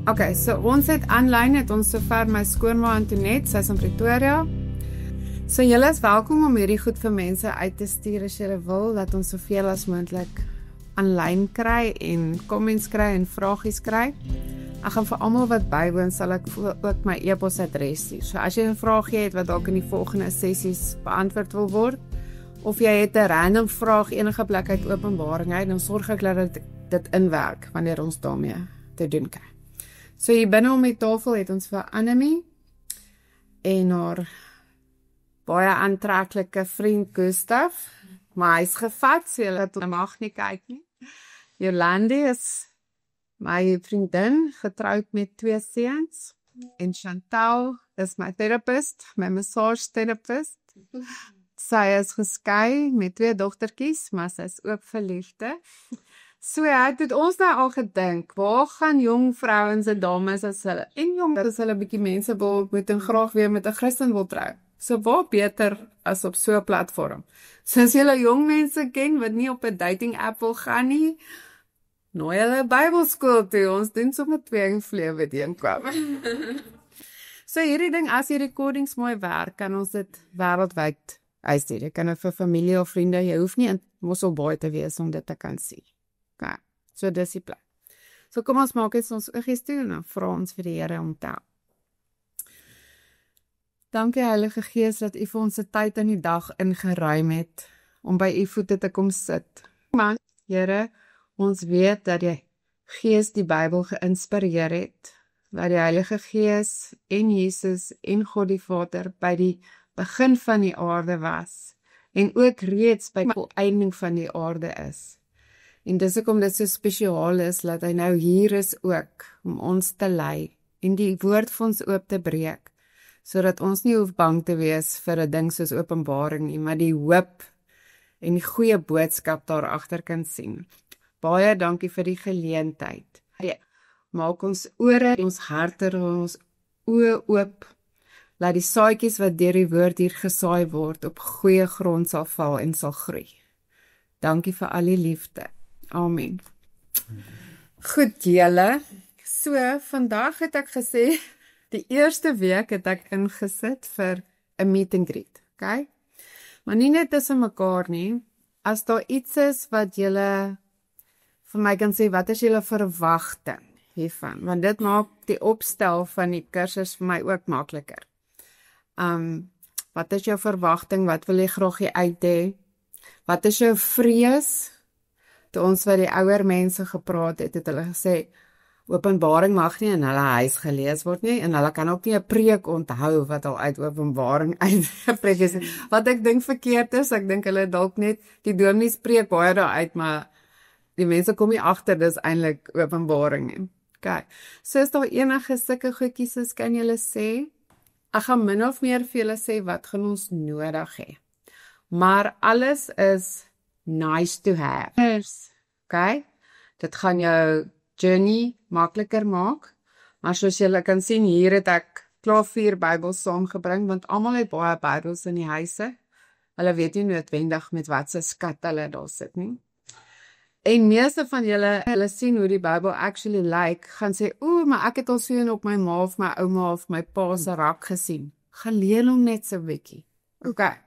Okay, so ons het aanlyn het ons sover my skoonma Antoinette, sy's in Pretoria. So julle is welkom om hierdie goed vir mense uit te stuur as julle wil, dat ons soveel as moontlik aanlyn kry en comments kry en vragies kry. Ek gaan vir almal wat bywoon sal ek ook my e-posadres stuur. So as jy 'n vraagie het wat dalk in die volgende sessies beantwoord wil word, of jy het 'n random vraag enige plek uit Openbaring uit, dan sorg ek dat dit inwerk wanneer ons daarmee te doen kry. So hier binne om die tafel het ons vir Annemie en haar baie aantreklike vriend Gustav, maar hy's gevat, so jy mag nie kyk nie. Jolandi is my vriendin, getroud met 2 seuns, en Chantal is my therapist, my massage-therapist. Sy is geskei met 2 dogtertjies, maar sy is ook verliefde. So het ons nou al gedink, waar gaan jong vrouens en dames as hulle, en jong as hulle bietjie mense wil ontmoet en graag weer met 'n Christen wil trou. So waar beter as op so 'n platform. So as julle jong mense ken wat nie op 'n dating app wil gaan nie, nooi hulle Bybelskool toe, ons doen sommer 2 vleue teen kwam. So hierdie ding, as die recordings mooi werk, kan ons dit wêreldwyd uitstuur. Jy kan dit vir familie of vriende, jy hoef nie in Mosselbaai te wees om dit te kan sien. Okay, so dis die plan. So kom ons maak eens ons oogies toe en dan vra ons vir die Here om te help. Dankie Heilige Gees dat U vir ons 'n tyd in die dag ingeruim het om by U voete te kom sit. Maar Here, ons weet dat die Gees die Bybel geïnspireer het, dat die Heilige Gees en Jesus en God die Vader by die begin van die aarde was en ook reeds by die volëinding van die aarde is. En dis hoekom dit so spesiaal is, dat hy nou hier is ook, om ons te lei, en die woord vir ons oop te breek, sodat ons nie hoef bang te wees vir 'n ding soos Openbaring nie, maar die hoop en die goeie boodskap daar agter kan sien. Baie dankie vir die geleentheid. Maak ons ore, ons harte, ons oë oop, laat die saadjies wat deur die woord hier gesaai word, op goeie grond sal val en sal groei. Dankie vir al die liefde. Amen. Goed julle, so vandag het ek gesê, die eerste week het ek ingesit vir 'n meet and greet, okay? Maar nie net tussen mekaar nie, as daar iets is wat julle vir my kan sê, wat is julle verwagting hiervan? Want dit maak die opstel van die kursus vir my ook makliker. Wat is jou verwagting? Wat wil jy graag hier uit hê? Wat is jou vrees? Toe ons wat die ouer mense gepraat het hulle gesê, Openbaring mag nie in hulle huis gelees word nie, en hulle kan ook nie 'n preek onthou wat al uit Openbaring uitgepreek is. Wat ek dink verkeerd is, ek dink hulle dalk net, die dominee spreek baie daar uit, maar die mense kom nie agter, dis eintlik Openbaring nie. Okay, so is daar enige sulke goedjies, soos kan julle sê? Ek gaan min of meer vir julle sê, wat gaan ons nodig hê. Maar alles is nice to have. Okay, dit gaan jou journey makliker maak, maar soos julle kan sien, hier het ek klaar 4 Bybels saamgebring, want almal het baie Bybels in die huise. Hulle weet nie noodwendig met wat se skat hulle daar sit nie. En meeste van julle sien hoe die Bybel actually lyk, gaan sê, maar ek het al so een op my ma of my ouma of my pa se rak gesien. Gaan leen hom net so bietjie. Okay,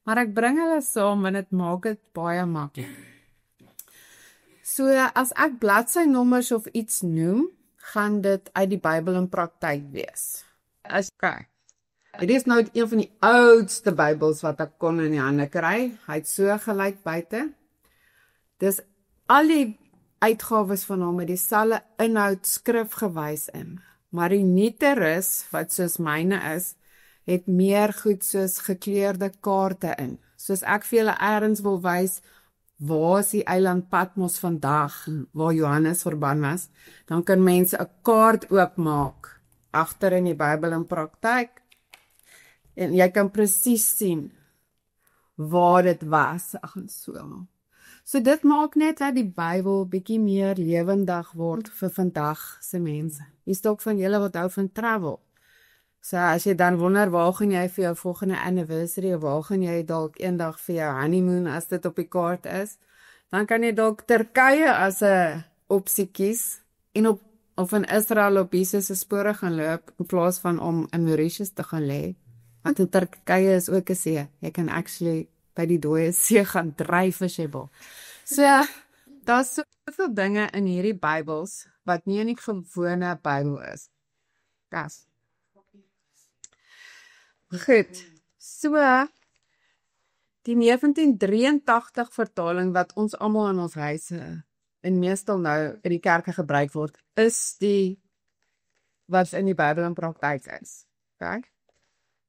maar ek bring hulle saam, want dit maak dit baie maklik. So, as ek bladsynommers of iets noem, gaan dit uit die Bybel in praktyk wees. Okay. Dit is nou een van die oudste Bybels wat ek kon in die hande kry. Hy het so gelyk buite. Dis al die uitgawes van hom met dieselfde inhoud skrifgewys in. Maar die nuuteres, wat soos myne is, het meer goed soos gekleurde kaarte in. Soos ek vir julle eers wil wys, waar is die eiland Patmos vandag, waar Johannes verban was, dan kan mense 'n kaart oopmaak, agter in die Bybel in praktyk, en jy kan presies sien, waar dit was. Ag, so dit maak net dat die Bybel bietjie meer lewendig word vir vandag se mense. Hier's dalk van julle wat hou van travel. So as jy dan wonder, waar gaan jy vir jou volgende anniversary, of waar gaan jy dalk eendag vir jou honeymoon, as dit op die kaart is, dan kan jy dalk Turkye as 'n opsie kies, en op of in Israel op Jesus se spore gaan loop, in plaas van om in Mauritius te gaan lê. Want in Turkye is ook 'n see. Jy kan actually by die dooie see gaan dryf as jy wil. So, daar's soveel dinge in hierdie Bybels wat nie in die gewone Bybel is. Gas. Goed. So, die 1983 vertaling wat ons almal in ons huise en meestal nou in die kerke gebruik word, is die wat in die Bybel in praktyk is. Okay?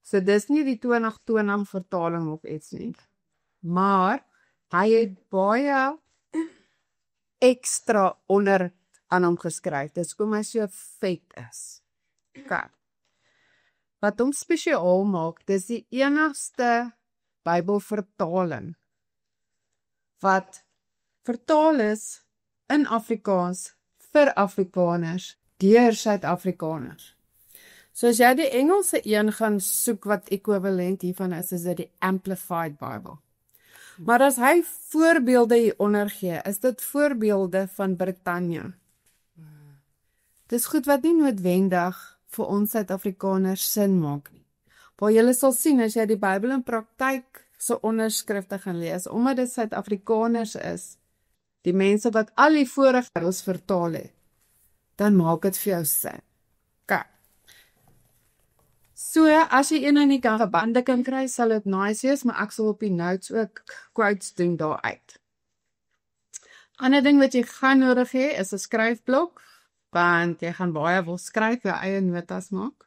So dis nie die 2020 vertaling of iets nie. Maar hy het baie ekstra onder aan hom geskryf. Dis hoekom hy so vet is. Okay. Wat hom spesiaal maak, dis die enigste Bybelvertaling wat vertaal is in Afrikaans vir Afrikaners deur Suid-Afrikaners. So as jy die Engelse een gaan soek wat ekwivalent hiervan is dit die Amplified Bible. Maar as hy voorbeelde hieronder gee, is dit voorbeelde van Brittanje. Dis goed wat nie noodwendig vir ons Suid-Afrikaners sin maak nie. Waar jy sal sien as jy die Bybel in praktyk so onderskrifte gaan lees, omdat dit Suid-Afrikaners is, die mense wat al die vorige Bybels vertaal het, dan maak dit vir jou sin. Okay. So, as jy een in die bande kan kry, sal dit nice wees, maar ek sal op die notes ook quotes doen daaruit. Ander ding wat jy gaan nodig hê, is 'n skryfblok, want jy gaan baie wil skryf, jou eie notas maak.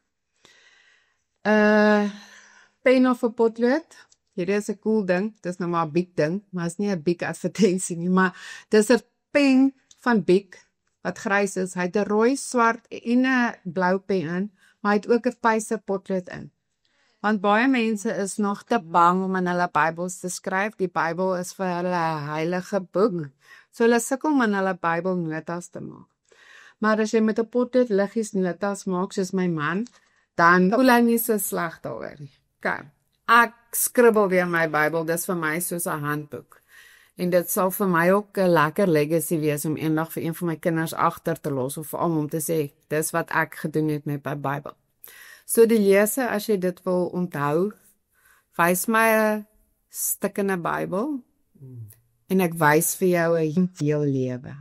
Pen of 'n potlood. Hierdie is 'n cool ding, dis nou maar 'n big ding, maar is nie 'n big advertensie nie, maar dis 'n pen van Bic, wat grys is. Hy het 'n rooi, swart en 'n blou pen in, maar hy het ook 'n pyse potlood in. Want baie mense is nog te bang om in hulle Bybels te skryf. Die Bybel is vir hulle 'n heilige boek. So hulle sukkel om in hulle Bybel notas te maak. Maar as jy met 'n potlood liggies notas maak, soos my man, dan voel hy nie so sleg daaroor nie. Okay. Ek skribbel weer my Bybel, dis vir my soos 'n handboek. En dit sal vir my ook 'n lekker legacy wees om eendag vir een van my kinders agter te los, of vir almal om te sê, dis wat ek gedoen het met my Bybel. So die lese, as jy dit wil onthou, wys my 'n stuk in 'n Bybel, en ek wys vir jou 'n heel lewe.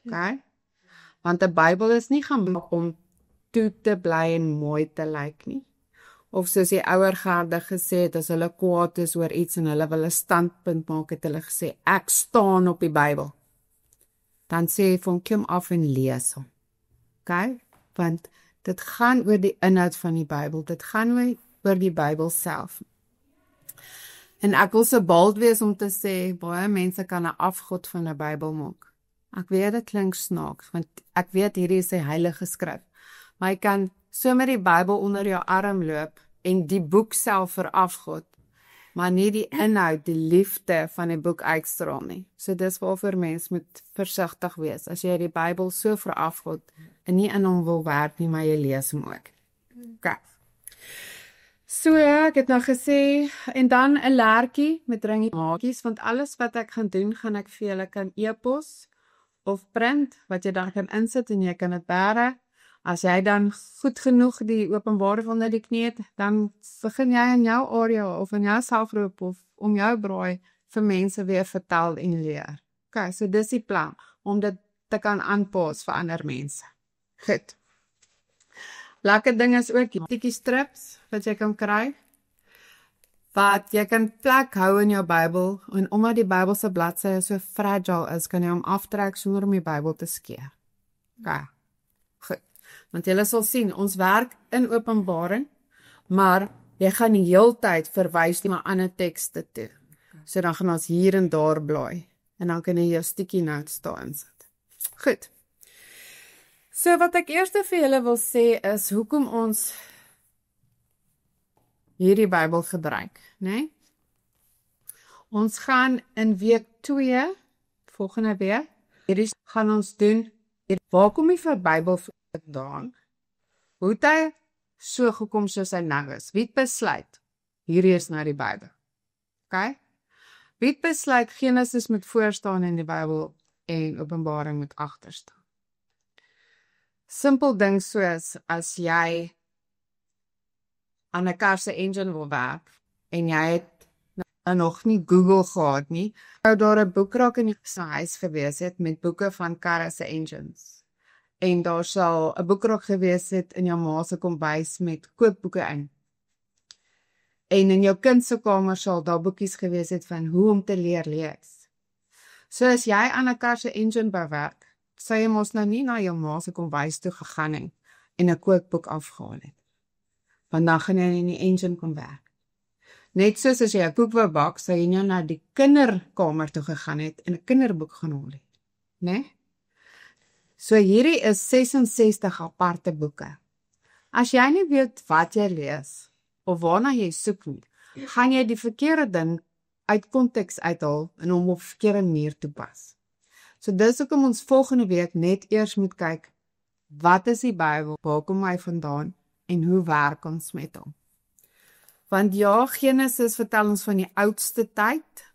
Okay? Want 'n Bybel is nie gemaak om toe te bly en mooi te lyk nie. Of soos die ouer garde gesê het, as hulle kwaad is oor iets en hulle wil 'n standpunt maak, het hulle gesê, ek staan op die Bybel. Dan sê jy vir hom, kom af en lees hom. Okay? Want dit gaan oor die inhoud van die Bybel, dit gaan oor die Bybel self. En ek wil so bold wees om te sê, baie mense kan 'n afgod van 'n Bybel maak. Ek weet dit klink snaaks, want ek weet hierdie is 'n heilige skrif. Maar jy kan so met die Bybel onder jou arm loop en die boek self verafgod, maar nie die inhoud, die liefde van die boek uitstraal nie. So dis waarvoor mens moet versigtig wees. As jy die Bybel so verafgod en nie in hom wil werk nie, maar jy lees hom ook. Okay. So ek het nou gesê, en dan 'n lertjie met ringie maakies, want alles wat ek gaan doen, gaan ek vir julle kan e-pos of print, wat jy dan kan insit en jy kan dit bære. As jy dan goed genoeg die Openbaring onder die knie het, dan begin jy in jou area of in jou selfroep of om jou braai vir mense weer vertel en leer. Okay, so dis die plan, om dit te kan aanpas vir ander mense. Goed. Lekker ding is ook tikkie strips wat jy kan kry, wat jy kan plek hou in jou Bybel, en omdat die Bybel se bladsye so fragile is, kan jy hom aftrek sonder om die Bybel te skeer. Okay. Goed. Want jy sal sien, ons werk in Openbaring, maar jy gaan die heeltyd verwys na ander tekste toe. So dan gaan ons hier en daar blaai, en dan kan jy jou sticky notes daar insit. Goed. So wat ek eers vir julle wil sê is, hoekom ons hierdie Bybel gebruik, né? Ons gaan in week 2, volgende week, hierdie gaan ons doen, waar kom die Bybel vandaan? Hoe het hy so gekom soos hy nou is? Wie het besluit? Hierdie is nou die Bybel. Okay? Wie het besluit Genesis moet voorstaan in die Bybel en Openbaring moet agter staan? Simpel ding soos, as jy aan 'n kar se engine wil werk, en jy het nog nie Google gehad nie, sou daar 'n boekrak in die huis gewees het met boeke van karre se engines. En daar sal 'n boekrak gewees het in jou ma se kombuis met kookboeke in. En in jou kind se kamer sal daar boekies gewees het van hoe om te leer lees. So as jy aan 'n kar se engine bewerk, sou jy mos nou nie na jou ma se kombuis toe gegaan het en 'n kookboek afgehaal het. Want dan gaan jy in die engine kon werk. Net soos as jy 'n koek wou bak, sou jy nou na die kinderkamer toe gegaan het en 'n kinderboek gaan haal het, né? So hierdie is 66 aparte boeke. As jy nie weet wat jy lees of waarna jy soek nie, gaan jy die verkeerde ding uit konteks uithaal en hom op 'n verkeerde manier toepas. So dis hoekom ons volgende week net eers moet kyk, wat is die Bybel, waar kom hy vandaan en hoe werk ons met hom? Want ja, Genesis vertel ons van die oudste tyd.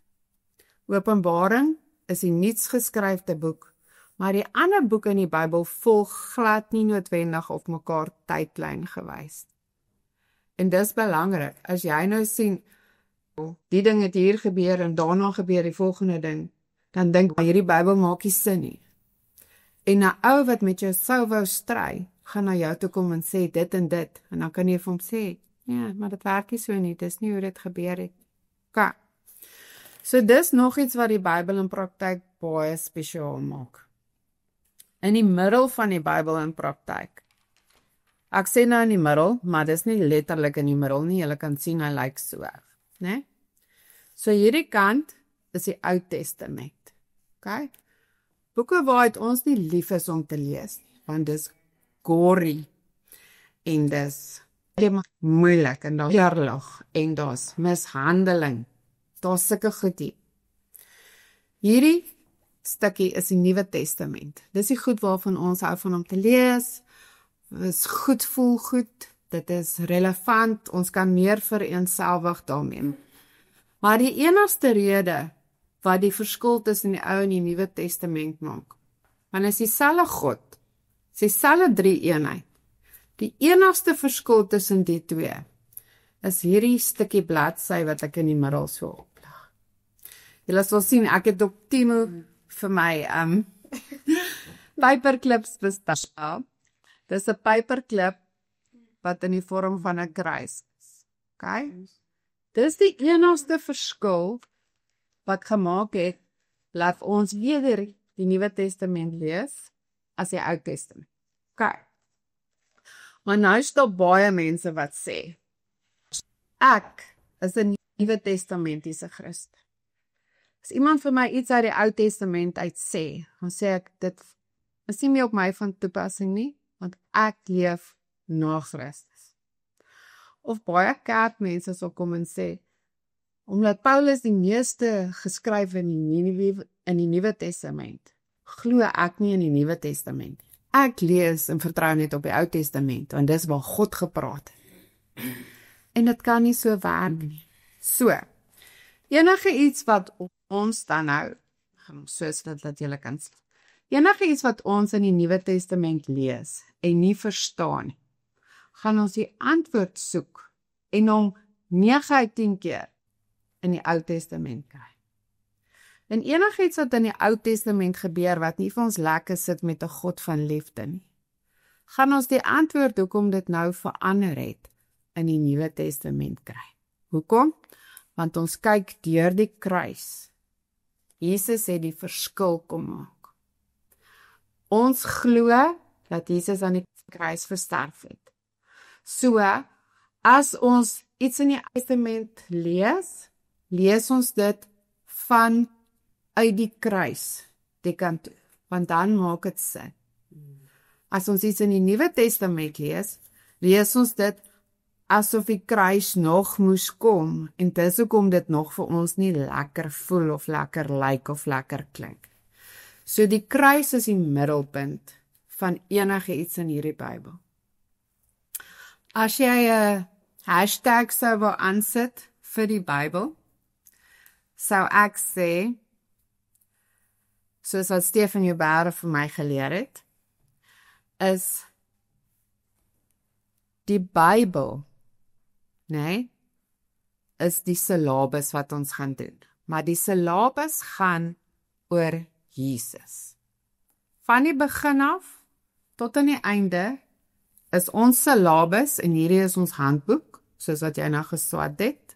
Openbaring is die nuuts geskryfde boek, maar die ander boeke in die Bybel volg glad nie noodwendig op mekaar tydlyn gewys. En dis belangrik, as jy nou sien, die ding het hier gebeur en daarna gebeur die volgende ding, dan dink jy, hierdie Bybel maak nie sin nie. En 'n ou wat met jou sou wou stry, gaan na jou toe kom en sê dit en dit, en dan kan jy vir hom sê, ja, maar dit werk nie so nie, dis nie hoe dit gebeur het. Okay. So dis nog iets wat die Bybel in praktyk baie spesiaal maak. In die middel van die Bybel in praktyk. Ek sê nou in die middel, maar dis nie letterlik in die middel nie, jy kan sien hy lyk so, né? So hierdie kant is die Ou Testament. Okay? Boeke waaruit ons nie lief is om te lees, want dis gory en dis moeilik en daar's oorlog en daar's mishandeling. Daar's sulke goedie. Hierdie stukkie is die Nuwe Testament. Dis die goed waarvan ons hou van om te lees. Is goed voel goed. Dit is relevant. Ons kan meer vereenselwig daarmee. Maar die enigste rede wat die verskil tussen die Ou en die Nuwe Testament maak, want is dieselfde God, is dieselfde drie-eenheid. Die enigste verskil tussen die twee is hierdie stukkie bladsy wat ek in die middel so oplag. Julle sal sien, ek het op Temu vir my paperclips bestel. Dis 'n paperclip wat in die vorm van 'n kruis is. Okay? Dis die enigste verskil wat gemaak het, laat ons weer die Nuwe Testament lees as die Ou Testament. Okay. Maar nou is daar baie mense wat sê, ek is 'n Nuwe Testamentiese Christen. As iemand vir my iets uit die Ou Testament uit sê, dan sê ek, dit is nie meer op my van toepassing nie, want ek leef na Christus. Of baie kerkmense sal kom en sê, omdat Paulus die meeste geskryf in die Nuwe Testament, glo ek nie in die Nuwe Testament. Ek lees en vertrou net op die Ou Testament, want dis waar God gepraat het. En dit kan nie so werk nie. So, enige iets wat ons dan nou, soos dat julle kan sien, enige iets wat ons in die Nuwe Testament lees en nie verstaan, gaan ons die antwoord soek en hom 9 uit 10 keer in die Ou Testament kry. En enigiets wat in die Ou Testament gebeur wat nie vir ons lekker sit met 'n God van liefde nie, gaan ons die antwoord hoekom dit nou verander het in die Nuwe Testament kry. Hoekom? Want ons kyk deur die kruis. Jesus het die verskil kom maak. Ons glo dat Jesus aan die kruis versterf het. So, as ons iets in die Ou Testament lees ons dit van uit die kruis, die kant toe, want dan maak dit sin. As ons iets in die Nuwe Testament lees ons dit asof die kruis nog moes kom, en dis hoekom dit nog vir ons nie lekker voel, of lekker lyk, of lekker klink. So die kruis is die middelpunt van enige iets in hierdie Bybel. As jy 'n hashtag sou wil aansit vir die Bybel, sou ek sê, soos wat Stefan Joubert vir my geleer het, is Die Bybel, nee, is die syllabus wat ons gaan doen. Maar die syllabus gaan oor Jesus. Van die begin af tot aan die einde is ons syllabus en hierdie is ons handboek, soos wat jy nou geswat het.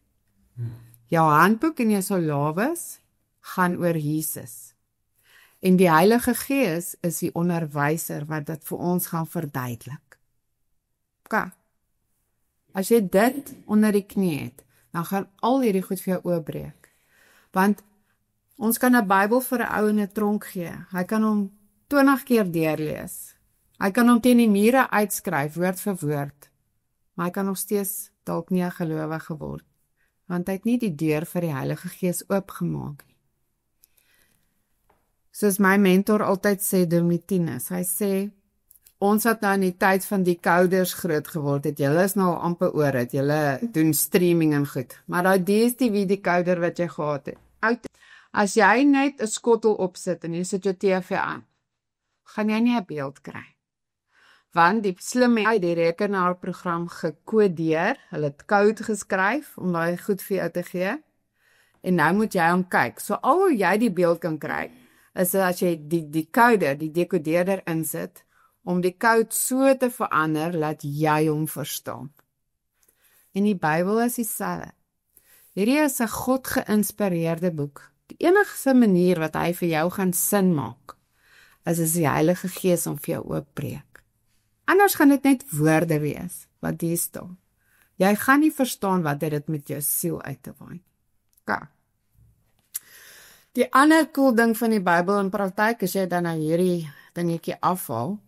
Jou handboek en jou syllabus gaan oor Jesus. En die Heilige Gees is die onderwyser wat dit vir ons gaan verduidelik. OK. As jy dit onder die knie het, dan gaan al hierdie goed vir jou oopbreek. Want ons kan 'n Bybel vir 'n ou in 'n tronk gee. Hy kan hom 20 keer deurlees. Hy kan hom teen die mure uitskryf, woord vir woord. Maar hy kan nog steeds dalk nie 'n gelowige word, want hy het nie die deur vir die Heilige Gees oopgemaak nie. Soos my mentor altyd sê, Domitinus, hy sê, ons wat nou in die tyd van die coders groot geword het, julle is nou al amper oor het, julle doen streaming en goed, maar daai DStv decoder wat jy gehad het, as jy net 'n skottel opsit en jy sit jou TV aan, gaan jy nie 'n beeld kry. Want die slimme uit die rekenaarprogram gekodeer, hulle het code geskryf om daai goed vir jou te gee, en nou moet jy hom kyk. So al hoe jy die beeld kan kry, is as jy die decoder, die decodeerder insit, om die code so te verander, laat jy hom verstaan. En die Bybel is dieselfde. Hierdie is 'n God geïnspireerde boek. Die enigste manier wat hy vir jou gaan sin maak, is die Heilige Gees om vir jou oopbreek. Anders gaan dit net woorde wees, wat hier staan. Jy gaan nie verstaan wat dit met jou siel uit te waai. OK. Die ander cool ding van die Bybel in praktyk, as jy dan nou hierdie dingetjie afhaal,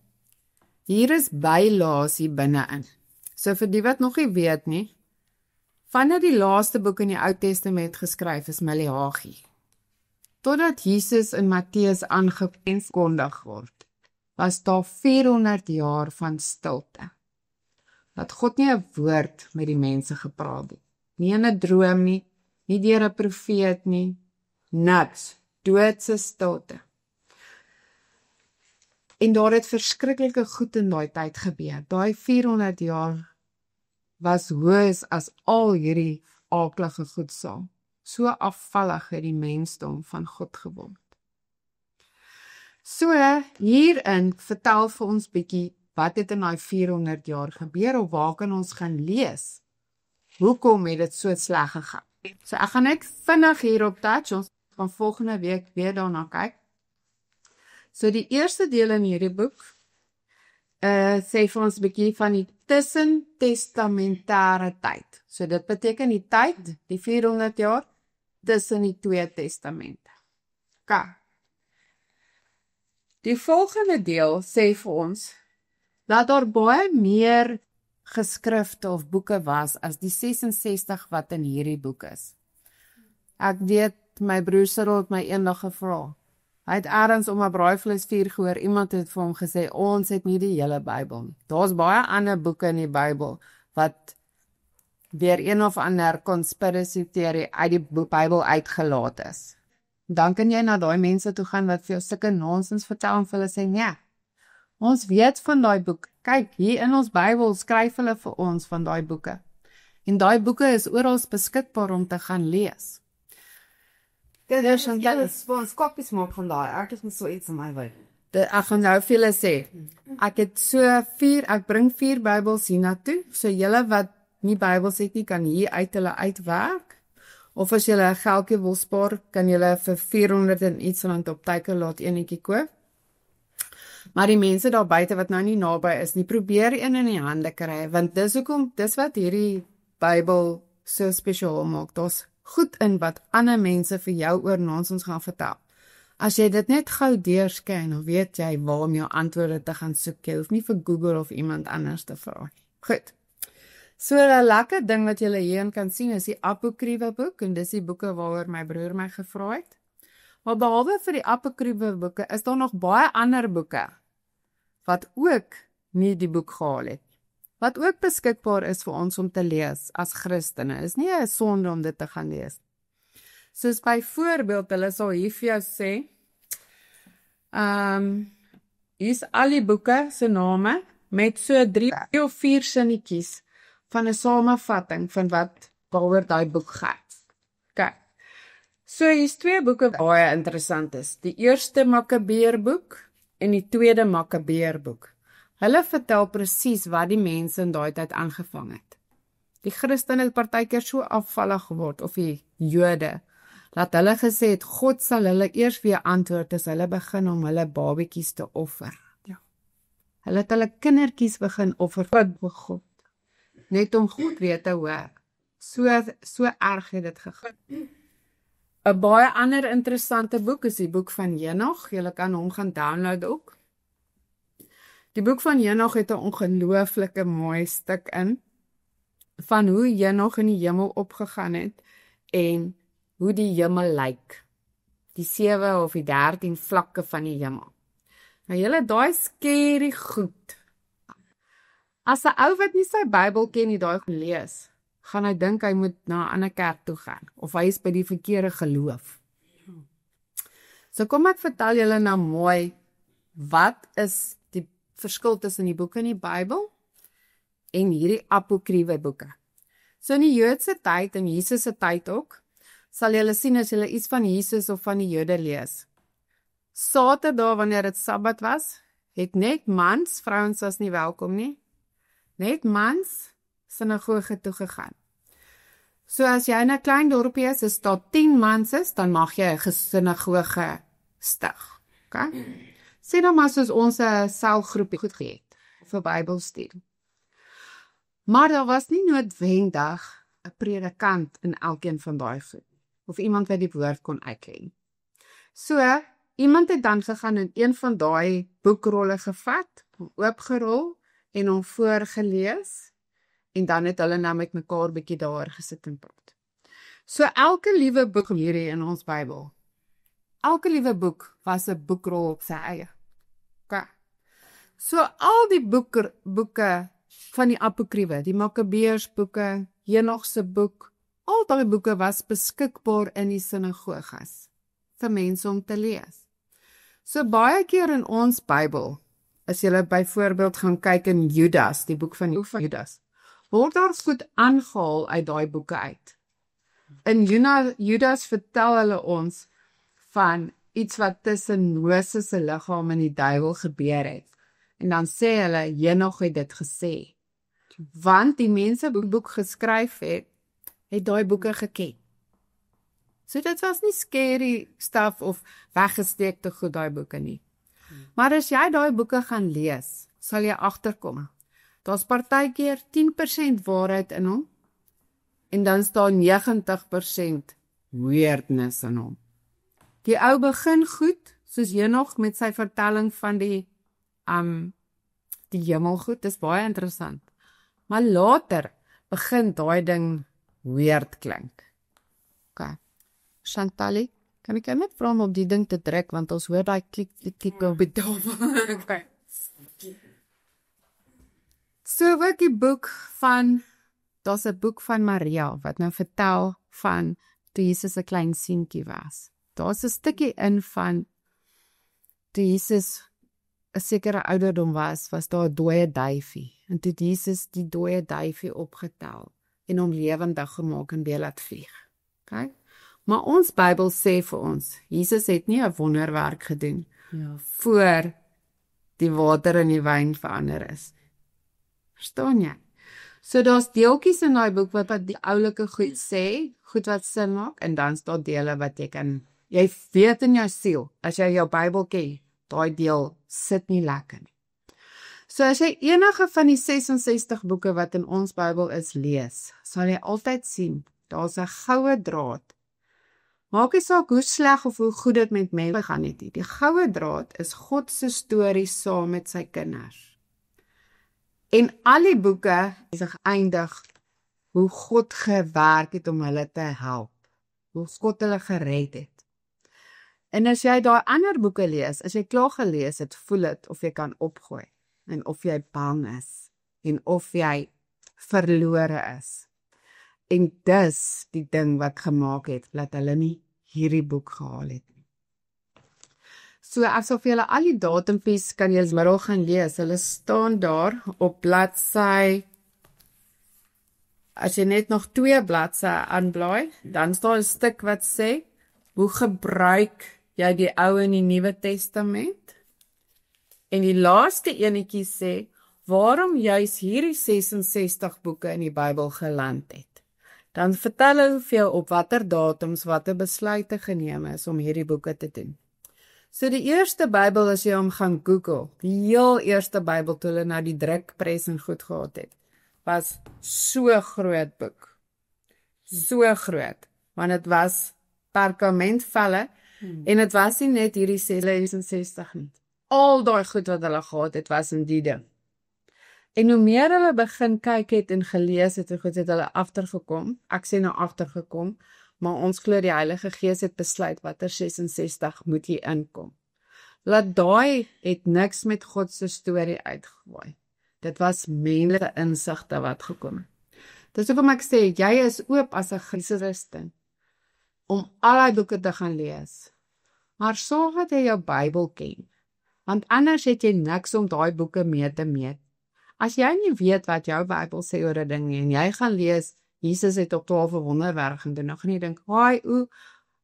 hier is bylaas hier binne-in. So vir die wat nog nie weet nie, vanaf die laaste boek in die Ou Testament geskryf is Maleagi. Totdat Jesus in Matteus aangekondig word, was daar 400 jaar van stilte. Dat God nie 'n woord met die mense gepraat het. Nie in 'n droom nie, nie deur 'n profeet nie, niks, doodse stilte. En daar het verskriklike goed in daai tyd gebeur. Daai 400 jaar was hoes as al hierdie aaklige goed saam. So afvallig het die mensdom van God geword. So, hierin vertel vir ons bietjie wat het in daai 400 jaar gebeur, of waar kan ons gaan lees? Hoekom het dit so sleg gegaan? So, ek gaan net vinnig hierop touch, ons gaan volgende week weer daarna kyk. So, die eerste deel in hierdie boek, sê vir ons bietjie van die tussentestamentêre tyd. So, dit beteken die tyd, die 400 jaar, tussen die twee testamente. OK. Die volgende deel sê vir ons dat daar baie meer geskrifte of boeke was as die 66 wat in hierdie boek is. Ek weet, my broer Cyril het my eendag gevra. Hy het ergens om 'n braaivleisvuur gehoor, iemand het vir hom gesê, ons het nie die hele Bybel nie. Daar's baie ander boeke in die Bybel wat deur een of ander conspiracy theory uit die Bybel uitgelaat is. Dan kan jy na daai mense toe gaan wat vir jou sulke nonsens vertel en vir hulle sê, nee, ons weet van daai boek. Kyk, hier in ons Bybel skryf hulle vir ons van daai boeke. En daai boeke is oral beskikbaar om te gaan lees. Dit is vir ons kopies maak van daai. Ek het so iets in my wy. Ek gaan nou vir julle sê, ek bring 4 Bybels hiernatoe, so julle wat nie Bybels het nie, kan hier uit hulle uitwerk. Of as jy 'n geldjie wil spaar, kan jy vir 400 en iets rand op Takealot enetjie koop. Maar die mense daar buite wat nou nie naby is nie, probeer een in die hande kry, want dis wat hierdie Bybel so spesiaal maak. Daar's goed in wat ander mense vir jou oor nonsens gaan vertel. As jy dit net gou deurskyn, dan weet jy waar om jou antwoorde te gaan soek. Jy hoef nie vir Google of iemand anders te vra. Goed. So 'n lekker ding wat julle hierin kan sien is die apokryfe boek, en dis die boeke waaroor my broer my gevra het. Maar behalwe vir die apokryfe boeke, is daar nog baie ander boeke wat ook nie die boek gehaal het. Wat ook beskikbaar is vir ons om te lees as Christene. Is nie 'n sonde om dit te gaan lees. Soos byvoorbeeld, hulle sal hier vir jou sê, hier's al die boeke se name, met so 3 of 4 sinnetjies van 'n samevatting van waaroor daai boek gaan. Okay. So hier's 2 boeke wat baie interessant is. Die eerste Makabeërboek en die tweede Makabeërboek. Hulle vertel presies wat die mense in daai tyd aangevang het. Die Christene het partykeer so afvallig geword, of die Jode, dat hulle gesê het, God sal hulle eers weer antwoord as hulle begin om hulle babetjies te offer. Ja. Hulle het hulle kindertjies begin offer vir God, net om God weer te hoor. So erg het dit gegaan. 'n Baie ander interessante boek is die boek van Henog. Julle kan hom gaan download ook. Die boek van Henog het 'n ongelooflike mooi stuk in, van hoe Henog in die hemel opgegaan het, en hoe die hemel lyk. Die 7 of die 13 vlakke van die hemel. Nou julle, daai scary goed. As 'n ou wat nie sy Bybel ken nie daai lees, gaan hy dink hy moet na 'n ander kerk toe gaan, of hy is by die verkeerde geloof. So kom ek vertel julle nou mooi, wat is die verskil tussen die boeke in die Bybel en hierdie apokriewe boeke. So in die Joodse tyd en Jesus se tyd ook, sal julle sien as julle iets van Jesus of van die Jode lees. Saterdag, wanneer dit Sabbat was, het net mans, vrouens was nie welkom nie, net mans sinagoge toe gegaan. So as jy in 'n klein dorpie is, as daar 10 mans is, dan mag jy 'n sinagoge stig. Okay? Sê dan maar soos ons 'n selgroepie goed gehet, of 'n Bybelstudie. Maar daar was nie noodwendig 'n predikant in elkeen van daai goed, of iemand wat die woord kon uitlei. So, iemand het dan gegaan en een van daai boekrolle gevat, hom oopgerol en hom voorgelees, en dan het hulle nou met mekaar bietjie daar gesit en praat. So elke liewe boek hierdie in ons Bybel, elke liewe boek was 'n boekrol op sy eie. Okay. So al die boeke van die apokriewe, die Makabeërsboeke, Henog se boek, al daai boeke was beskikbaar in die sinagoges vir mense om te lees. So baie keer in ons Bybel, as jy byvoorbeeld gaan kyk in Judas, die boek van Judas, word daar goed aangehaal uit daai boeke uit. In Judas vertel hulle ons van iets wat tussen Moses se liggaam en die duiwel gebeur het. En dan sê hulle, Henog het dit gesê. Want die mense wat die boek geskryf het daai boeke geken. So dit was nie scary stuff of weggesteekte goed daai boeke nie. Maar as jy daai boeke gaan lees, sal jy agterkom. Daar's partykeer 10% waarheid in hom, en dan staan 90% weirdness in hom. Die ou begin goed, soos Henog met sy vertelling van die hemelgoed, dis baie interessant. Maar later begin daai ding weird klink. Okay. Chantalie, kan ek net vra om op die ding te druk, want ons hoor daai klik op die tafel. Okay. So ook die boek van, daar's 'n boek van Maria, wat nou vertel van toe Jesus 'n klein seentjie was. Daar's 'n stukkie in van toe Jesus 'n sekere ouderdom was daar 'n dooie duifie. En toe Jesus die dooie duifie opgetel en hom lewendig gemaak en weer laat vlieg. Okay? Maar ons Bybel sê vir ons, Jesus het nie 'n wonderwerk gedoen voor die water in die wyn verander is. Verstaan jy? So daar's deeltjies in daai boek wat die oulike goed sê, goed wat sin maak, en dan staan dele wat jy weet in jou siel, as jy jou Bybel ken, daai deel sit nie lekker nie. So as jy enige van die 66 boeke wat in ons Bybel is lees, sal jy altyd sien, daar's 'n goue draad. Maak nie saak hoe sleg of hoe goed dit met mense gaan het nie. Die goue draad is God se storie saam met sy kinders. En al die boeke is geëindig hoe God gewerk het om hulle te help, hoe God hulle gered het. En as jy daai ander boeke lees, as jy klaar gelees het, voel dit of jy kan opgooi, en of jy bang is, en of jy verlore is. En dis die ding wat gemaak het, dat hulle nie hierdie boek gehaal het nie. So ek sal vir julle al die datumpies kan julle middel gaan lees. Hulle staan daar op bladsy. As jy net nog 2 bladsye aanblaai, dan staan 'n stuk wat sê, hoe gebruik jy die Ou en die Nuwe Testament? En die laaste enetjie sê, waarom juis hierdie 66 boeke in die Bybel geland het. Dan vertel hulle vir jou op watter datums, watter besluite geneem is om hierdie boeke te doen. So die eerste Bybel, as jy hom gaan Google, die heel eerste Bybel toe hulle nou die drukpres en goed gehad het, was so groot boek. So groot, want dit was perkamentvelle, en dit was nie net hierdie 66 nie. Al daai goed wat hulle gehad het, was in die ding. En hoe meer hulle begin kyk het en gelees het, en goed het hulle agtergekom, ek sê nou agtergekom, maar ons glo die Heilige Gees het besluit, watter 66 moet hier inkom. Laat daai het niks met God se storie uitgewaai. Dit was menslike insigte wat gekom het. Dis hoekom ek sê, jy is oop as 'n Christen, om al die boeke te gaan lees. Maar sorg dat jy jou Bybel ken, want anders het jy niks om daai boeke mee te meet. As jy nie weet wat jou Bybel sê oor 'n ding nie, en jy gaan lees, Jesus het op 12 wonderwerke gedoen, dan gaan jy dink,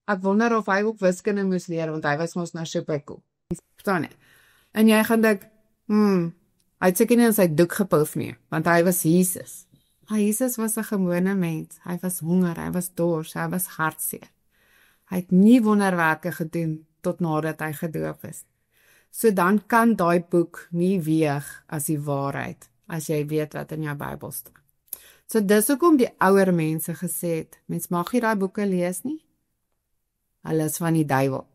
ek wonder of hy ook wiskunde moes leer, want hy was mos nou super cool. Verstaan nie? En jy gaan dink, hy het seker nie in sy doek gepoef nie, want hy was Jesus. Maar Jesus was 'n gewone mens, hy was honger, hy was dors, hy was hartseer. Hy het nie wonderwerke gedoen, tot nadat hy gedoop is. So dan kan daai boek nie weeg as die waarheid, as jy weet wat in jou Bybel staan. So dis hoekom die ouer mense gesê het, mens mag nie daai boeke lees nie. Hulle is van die duiwel,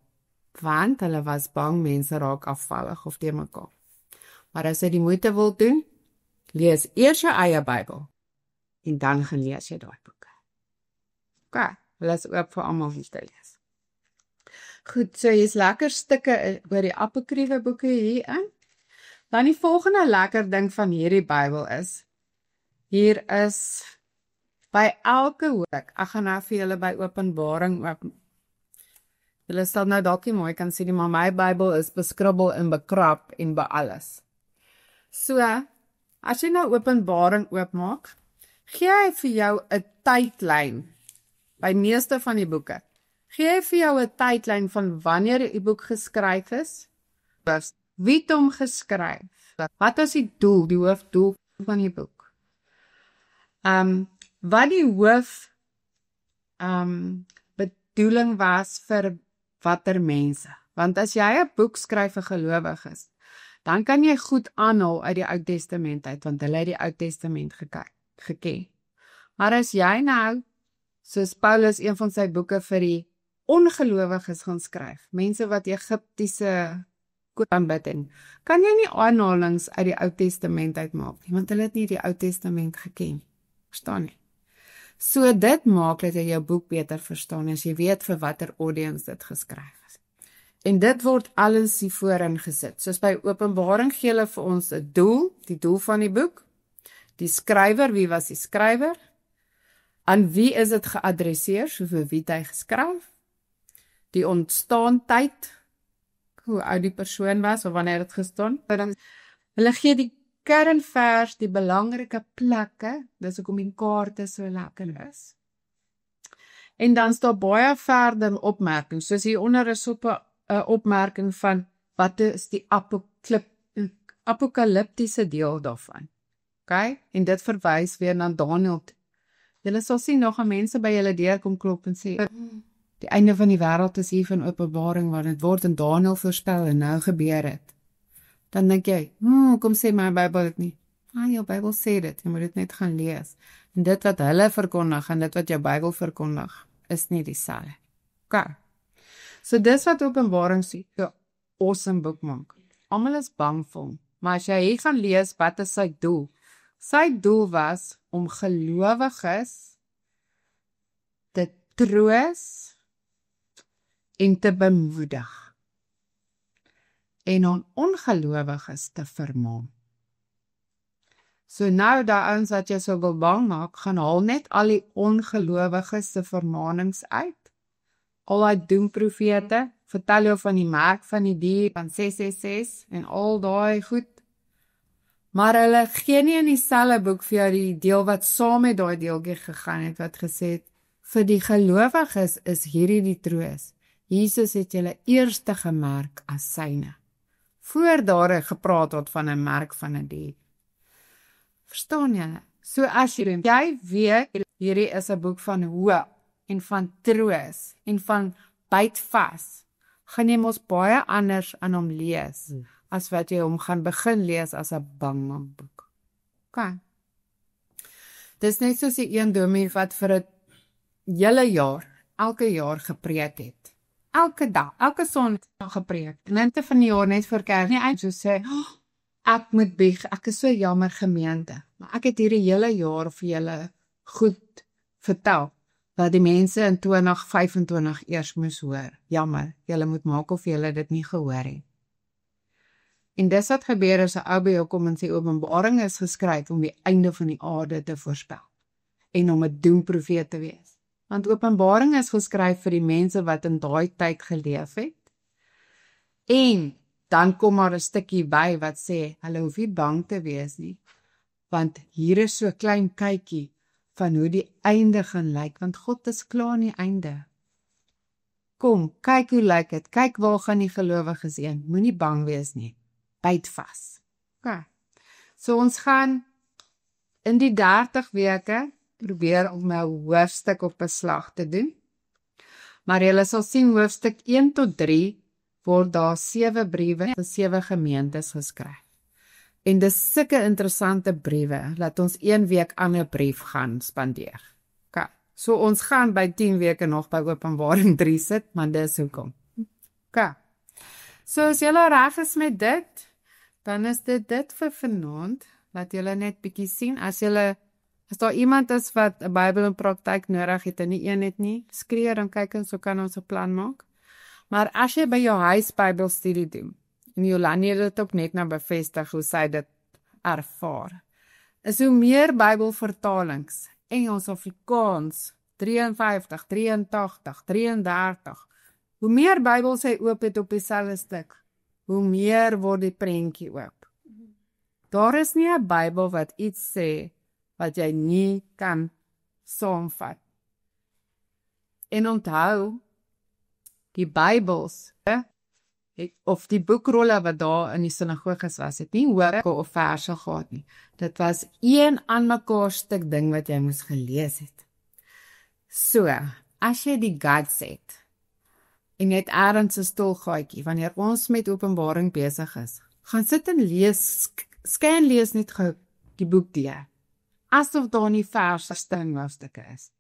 want hulle was bang mense raak afvallig of teen mekaar. Maar as jy die moeite wil doen, lees eers jou eie Bybel, en dan gaan lees jy daai boeke. OK, hulle is oop vir almal om te lees. Goed, so hier's lekker stukke oor die apokriewe boeke hierin. Dan die volgende lekker ding van hierdie Bybel is, hier is by elke hoofstuk, ek gaan nou vir julle by Openbaring oop. Julle sal nou dalk nie mooi kan sien nie, maar my Bybel is beskribbel en bekrap en by alles. So, as jy nou Openbaring oopmaak, gee hy vir jou 'n tydlyn by meeste van die boeke. Gee hy vir jou 'n tydlyn van wanneer die boek geskryf is, wie het hom geskryf, wat is die doel, die hoofdoel van die boek, wat die bedoeling was vir watter mense, want as jy 'n boek skryf vir gelowiges, dan kan jy goed aanhaal uit die Ou Testament uit, want hulle het die Ou Testament geken. Maar as jy nou, soos Paulus een van sy boeke vir die ongelowiges gaan skryf, mense wat Egiptiese aanbid en kan jy nie aanhalings uit die Ou Testament uitmaak nie, want hulle het nie die Ou Testament geken. Verstaan nie? So dit maak dat jy jou boek beter verstaan, as jy weet vir watter audience dit geskryf is. En dit word alles hier voorin gesit. Soos by Openbaring gee hulle vir ons 'n doel, die doel van die boek, die skrywer, wie was die skrywer, aan wie is dit geadresseer, so vir wie het hy geskryf, die ontstaan tyd, hoe oud die persoon was, of wanneer het gestaan, hulle gee die kernvers, die belangrike plekke, dis hoekom die kaarte so lekker is. En dan staan baie verder opmerkings, soos hieronder is op 'n opmerking van, wat is die apokaliptiese deel daarvan. Okay? En dit verwys weer na Daniël. Julle sal sien nog mense by julle deur kom klop en sê, die einde van die wêreld is hier van Openbaring, waar dit word in Daniël voorspel en nou gebeur het. Dan dink jy, kom sê my Bybel dit nie. Jou Bybel sê dit, jy moet dit net gaan lees. En dit wat hulle verkondig en dit wat jou Bybel verkondig, is nie dieselfde. Okay. So dis wat Openbaring sê, 'n awesome boek maak. Almal is bang vir hom, maar as jy hier gaan lees, wat is sy doel? Sy doel was om gelowiges te troos en te bemoedig, en aan ongelowiges te vermaan. So nou daai ouens wat jy so wil bang maak, gaan haal net al die ongelowiges se vermaanings uit, al die doemprofete, vertel jou van die merk van die dier, van 666 en al daai goed. Maar hulle gee nie in dieselfde boek vir jou die deel wat saam met daai deeltjie gegaan het, wat gesê het, vir die gelowiges is hierdie die troos. Jesus het julle eerste gemerk as syne. Voor daar gepraat word van 'n merk van 'n dier. Verstaan jy? So as jy weet, hierdie is 'n boek van hoop en van troos en van byt vas, gaan jy mos baie anders aan hom lees, as wat jy hom gaan begin lees as 'n bangman boek. OK. Dis net soos die een dominee wat vir 'n hele jaar, elke jaar gepreek het. Elke dag, elke Sondag gepreek. En einde van die jaar net voor Kersfees so sê, ek moet bieg, ek is so jammer gemeente, maar ek het hierdie hele jaar vir julle goed vertel, wat die mense in 2025 eers moes hoor. Jammer, julle moet maak of julle dit nie gehoor het. En dis wat gebeur as 'n ou by jou kom en sê Openbaring is geskryf om die einde van die aarde te voorspel en om 'n doemprofeet te wees. Want Openbaring is geskryf vir die mense wat in daai tyd geleef het. En dan kom maar 'n stukkie by wat sê, hulle hoef nie bang te wees nie, want hier is so 'n klein kykie van hoe die einde gaan lyk, want God is klaar aan die einde. Kom, kyk hoe lyk dit, kyk waar gaan die gelowiges heen, moenie bang wees nie, byt vas. OK. So ons gaan in die 30 weke probeer om 'n hoofstuk op beslag te doen. Maar julle sal sien hoofstuk 1 tot 3 word daar 7 briewe vir 7 gemeentes geskryf. En dis sulke interessante briewe, laat ons 1 week aan 'n brief gaan spandeer. OK. So ons gaan by 10 weke nog by Openbaring 3 sit, maar dis hoekom. OK. So as julle reg is met dit, dan is dit vir vanaand. Laat julle net bietjie sien, as daar iemand is wat 'n Bybel in praktyk nodig het en nie een het nie, skree dan kyk ons, so kan ons 'n plan maak. Maar as jy by jou huis Bybelstudie doen, en Jolanie het dit ook net nou bevestig hoe sy dit ervaar, is hoe meer Bybelvertalings, Engels, Afrikaans, 53, 83, 33, hoe meer Bybel sy oop het op dieselfde stuk, hoe meer word die prentjie oop. Daar is nie 'n Bybel wat iets sê wat jy nie kan saamvat. En onthou, die Bybels, of die boekrolle wat daar in die sinagoges was, het nie hoeke of verse gehad nie. Dit was een aan mekaar stuk ding wat jy moes gelees het. So, as jy die guts het, en net ergens 'n stolgaatjie, wanneer ons met Openbaring besig is, gaan sit en lees, scan lees net gou die boek deur, asof daar nie verse in hoofstukke is.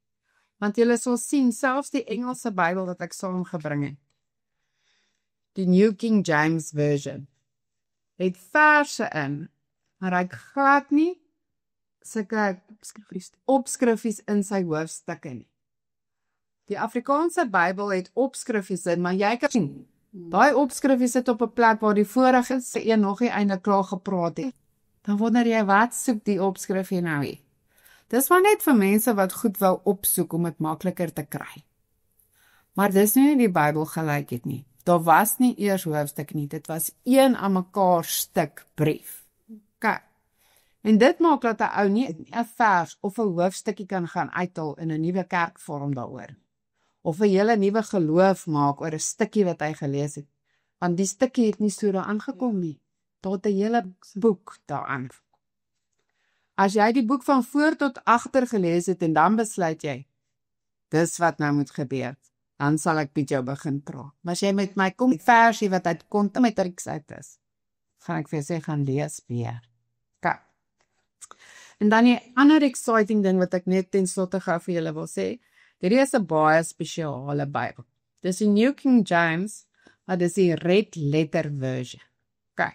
Want julle sal sien, selfs die Engelse Bybel wat ek saamgebring het, die New King James Version, het verse in, maar hy glad nie sulke opskrifies in sy hoofstukke nie. Die Afrikaanse Bybel het opskrifies in, maar jy kan sien, daai opskrifies sit op 'n plek waar die vorige een nog nie eintlik klaar gepraat het. Dan wonder jy, wat soek die opskrif hier nou hier? Dis maar net vir mense wat goed wou opsoek om dit makliker te kry. Maar dis nie die Bybel gelyk het nie. Daar was nie eers hoofstuk nie, dit was een aan mekaar stuk brief. OK. En dit maak dat 'n ou nie 'n vers of 'n hoofstukkie kan gaan uithaal in 'n nuwe kerkvorm daaroor. Of 'n hele nuwe geloof maak oor 'n stukkie wat hy gelees het. Want die stukkie het nie so daar aangekom nie. Daar het 'n hele boek daaraan. As jy die boek van voor tot agter gelees het en dan besluit jy, dis wat nou moet gebeur, dan sal ek met jou begin praat. Maar as jy met my kom, versie wat uit kontemetriks uit is, gaan ek vir jou sê, gaan lees weer. OK. En dan die ander exciting ding wat ek net ten slotte gou vir julle wil sê, hierdie is 'n baie spesiale Bybel. Dis die New King James, maar dis die red letter version. OK.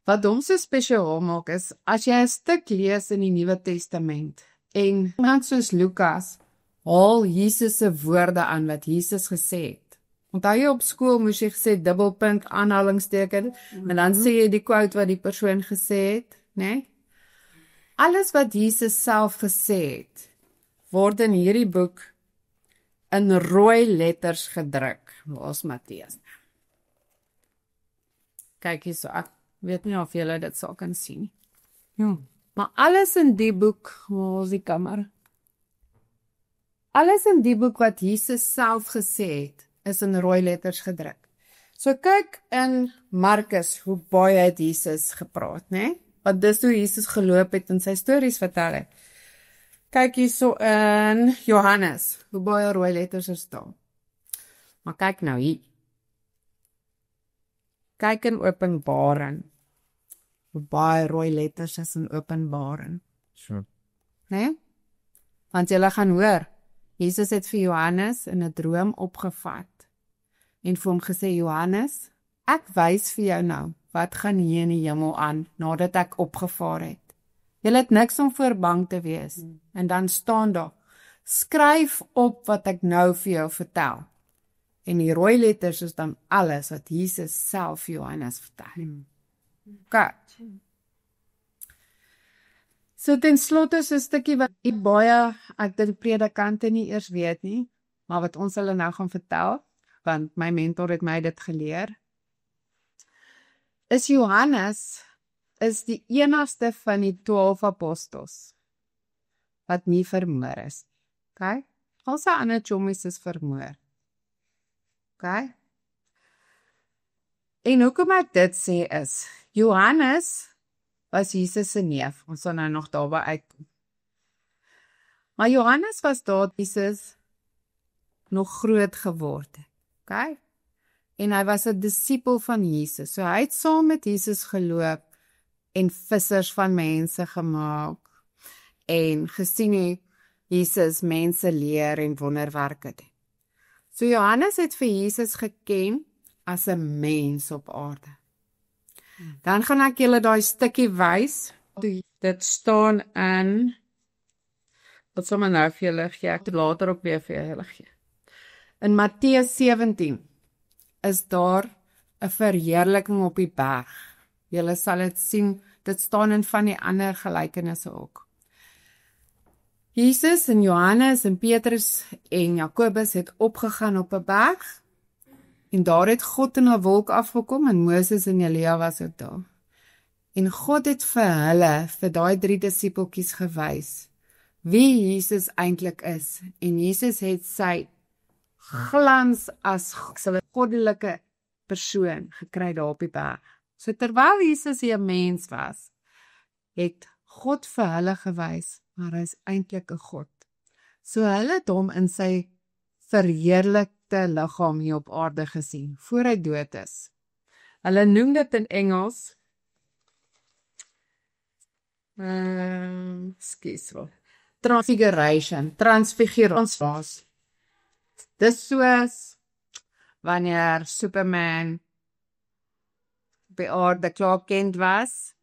Wat hom so spesiaal maak is, as jy 'n stuk lees in die Nuwe Testament, en iemand soos Lukas, haal Jesus se woorde aan wat Jesus gesê het. Onthou jy op skool moes jy gesê dubbelpunt, aanhalingsteken, en dan sê jy die quote wat die persoon gesê het, né? Alles wat Jesus self gesê het, word in hierdie boek in rooi letters gedruk. waar is Matteus? Kyk hier so, ek weet nie of julle dit sal kan sien nie. Ja, maar alles in die boek, waar is die kamer? Alles in die boek wat Jesus self gesê het, is in rooi letters gedruk. So kyk in Markus, hoe baie het Jesus gepraat, né? Want dis hoe Jesus geloop het en sy stories vertel het. Kyk hier so in Johannes, hoe baie rooi letters is daar. Maar kyk nou hier. Kyk in Openbaring, hoe baie rooi letters is in Openbaring. Sure. Né? Want julle gaan hoor, Jesus het vir Johannes in 'n droom opgevat en vir hom gesê, Johannes, ek wys vir jou nou, wat gaan hier in die hemel aan, nadat ek opgevaar het. Julle het niks om voor bang te wees. En dan staan daar, skryf op wat ek nou vir jou vertel. En die rooi letters is dan alles wat Jesus self vir Johannes vertel. Okay. So ten slotte is 'n stukkie wat baie, ek dink predikante nie eers weet nie, maar wat ons hulle nou gaan vertel, want my mentor het my dit geleer, is Johannes is die enigste van die 12 apostels wat nie vermoor is. Okay? Al sy ander chommies is vermoor. Okay? En hoekom ek dit sê is, Johannes was Jesus se neef, ons sal nou nog daarby uitkom. Maar Johannes was daar Jesus nog groot geword het. Okay? En hy was 'n disipel van Jesus. So hy het saam met Jesus geloop en vissers van mense gemaak en gesien hoe Jesus mense leer en wonderwerke doen. So Johannes het vir Jesus geken as 'n mens op aarde. Dan gaan ek julle daai stukkie wys. Dit staan in, wat sal my nou vir julle gee, ek het later ook weer vir julle gee. In Matteus 17 is daar 'n verheerliking op die berg. Julle sal dit sien, dit staan in van die ander gelykenisse ook. Jesus en Johannes en Petrus en Jakobus het opgegaan op 'n berg, en daar het God in 'n wolk afgekom en Moses en Elia was ook daar. En God het vir hulle, vir daai 3 disipeltjies gewys, wie Jesus eintlik is. En Jesus het sy glans as 'n goddelike persoon gekry daar op die berg. So terwyl Jesus 'n mens was, het God vir hulle gewys, maar hy is eintlik 'n God. So hulle het hom in sy verheerlikte liggaam hier op aarde gesien, voor hy dood is. Hulle noem dit in Engels, transfigurasie. Dis soos wanneer Superman op die aarde Clark Kent was,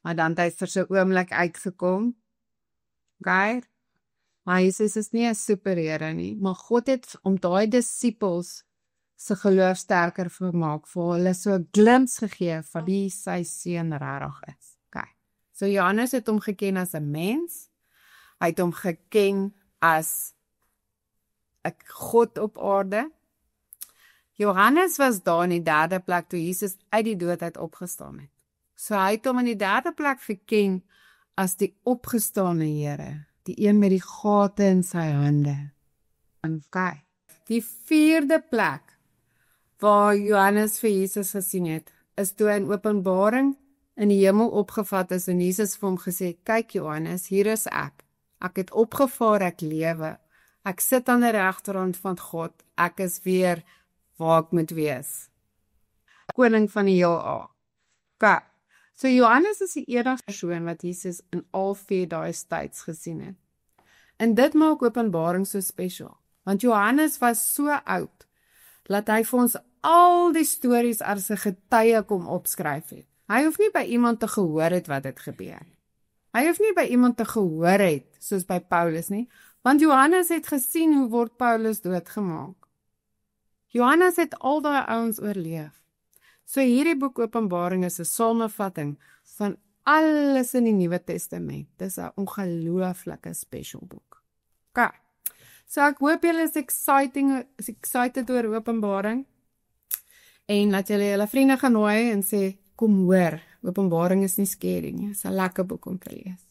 maar dan het hy vir so 'n oomblik uitgekom. Okay? Maar Jesus is nie 'n superheld nie, maar God het om daai disippels se geloof sterker gemaak, vir hulle so 'n glimps gegee van wie sy seun regtig is. Okay. So Johannes het hom geken as 'n mens, hy het hom geken as 'n God op aarde. Johannes was daar in die 3de plek toe Jesus uit die dood uit opgestaan het. So hy het hom in die 3de plek geken as die opgestane Here, die een met die gate in sy hande. Okay. Die 4de plek waar Johannes vir Jesus gesien het, is toe in Openbaring in die hemel opgevat is en Jesus vir hom gesê, kyk Johannes, hier is ek. Ek het opgevaar, ek lewe. Ek sit aan die regterhand van God. Ek is weer waar ek moet wees. Koning van die heelal. Okay. So Johannes is die enigste persoon wat Jesus in al 4 dae tyds gesien het. En dit maak Openbaring so spesiaal, want Johannes was so oud, dat hy vir ons al die stories as 'n getuie kom opskryf het. Hy hoef nie by iemand te gehoor het wat het gebeur. Hy hoef nie by iemand te gehoor het, soos by Paulus nie, want Johannes het gesien hoe word Paulus doodgemaak. Johannes het al daai ouens oorleef. So hierdie boek Openbaring is 'n samevatting van alles in die Nuwe Testament. Dis 'n ongelooflike special boek. Okay. So ek hoop julle is excited oor Openbaring en dat julle vriende gaan nooi en sê, kom hoor, Openbaring is nie scary nie, is 'n lekker boek om te lees.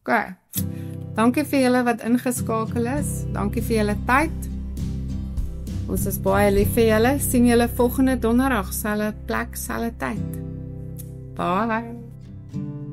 Okay. Dankie vir julle wat ingeskakel is. Dankie vir julle tyd. Ons is baie lief vir julle. Sien julle volgende donderdag, selfde plek, selfde tyd. Bye.